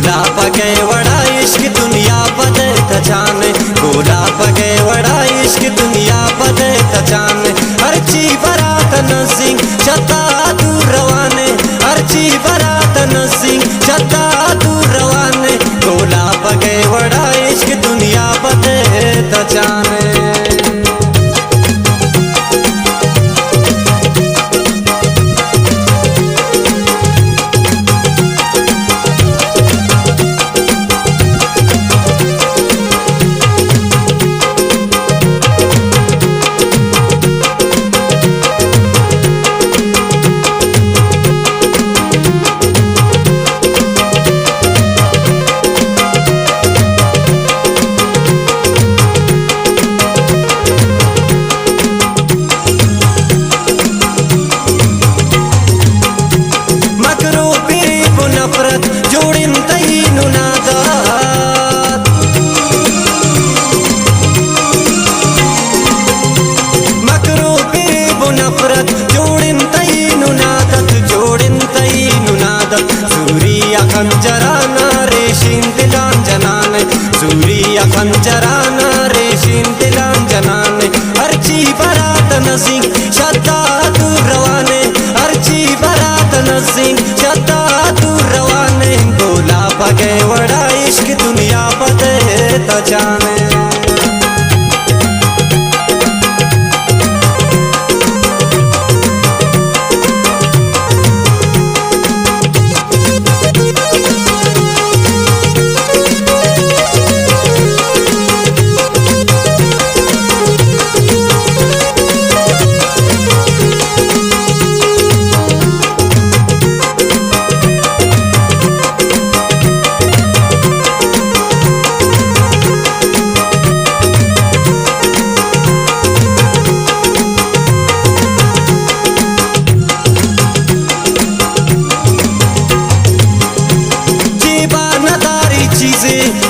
गोला पगे वड़ा इश्क दुनिया बदे तजाने, गोला पगे वड़ा इश्क दुनिया बदे तजाने। अर्ची बरात नसिंग चता दूर रवाने, अर्ची बरात नसिंग चता दूर रवाने। गोला पगे वड़ा इश्क दुनिया बदे तजाने। खंजराना रेशीम दिलान जनाने, सूरिया खंजराना रेशीम दिलान जनाने। अर्ची बरात नसिंग शता दूर रवाने, अर्ची बरात नसिंग शता दूर रवाने। गोला पगे वड़ा इश्क दुनिया बदे तजाने।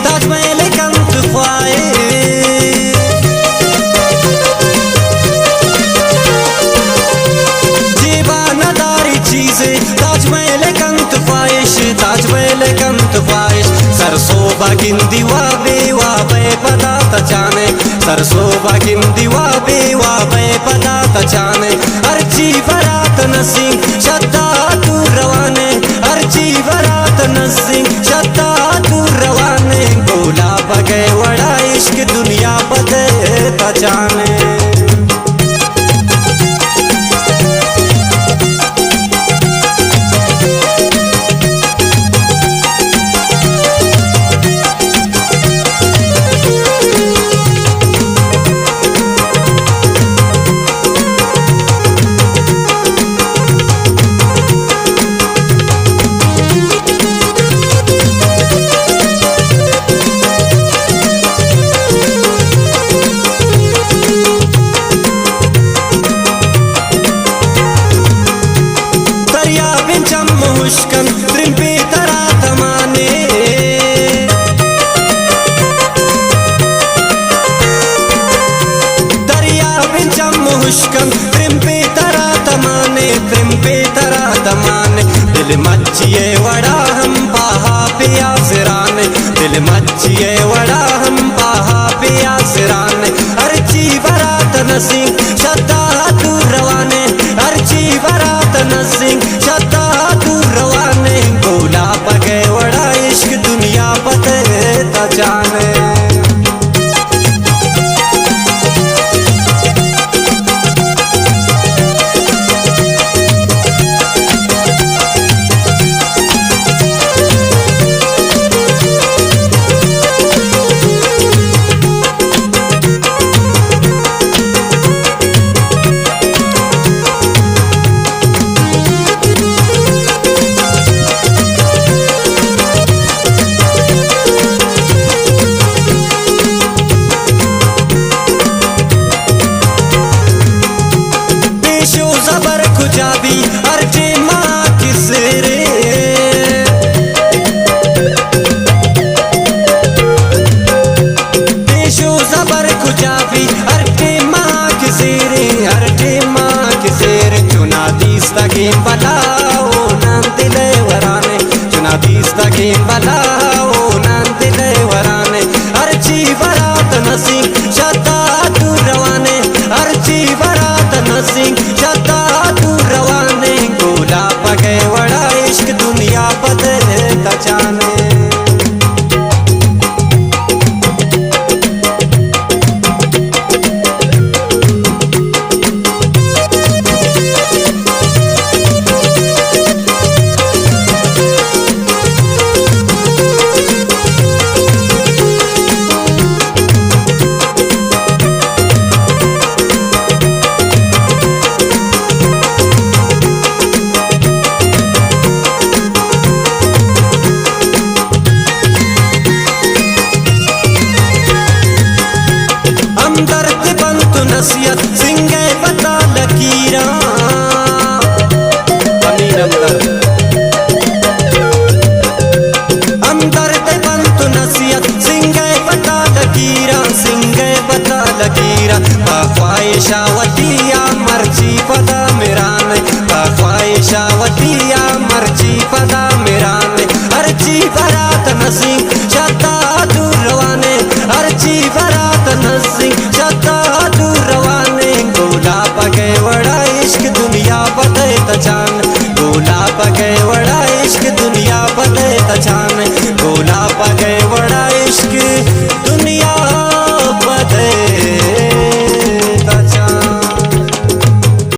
ताजमहल कम तुफाए, जीवानदारी चीजें ताजमहल कम तुफाइश, ताजमहल कम तुफाइश। सरसों बागिन दीवा बेवा बे पदा तजाने, सरसों बागिन दीवा बेवा बे पदा तजाने। अर्ची बरात नसिंग शता दूर रवाने, अर्ची बरात नसिंग शता दूर रवाने। गोला पगे वड़ा इश्क दुनिया बदे तजाने। मुश्कन त्रिम्पे तरा तमाने, दरिया बिंचम मुश्कन त्रिम्पे तरा तमाने, त्रिम्पे तरा तमाने। दिल मच्चिए वड़ा हम बाहा पे आसराने, दिल मच्चिए वड़ा हम बाहा पे आसराने। अर्ची बरात नसिंग शता दूर रवाने, अर्ची बरात नसिंग शता दूर रवाने। गोला पगे वड़ा इश्क दुनिया बदे तजाने। हरची पदा मिरान ख्वाहिशावती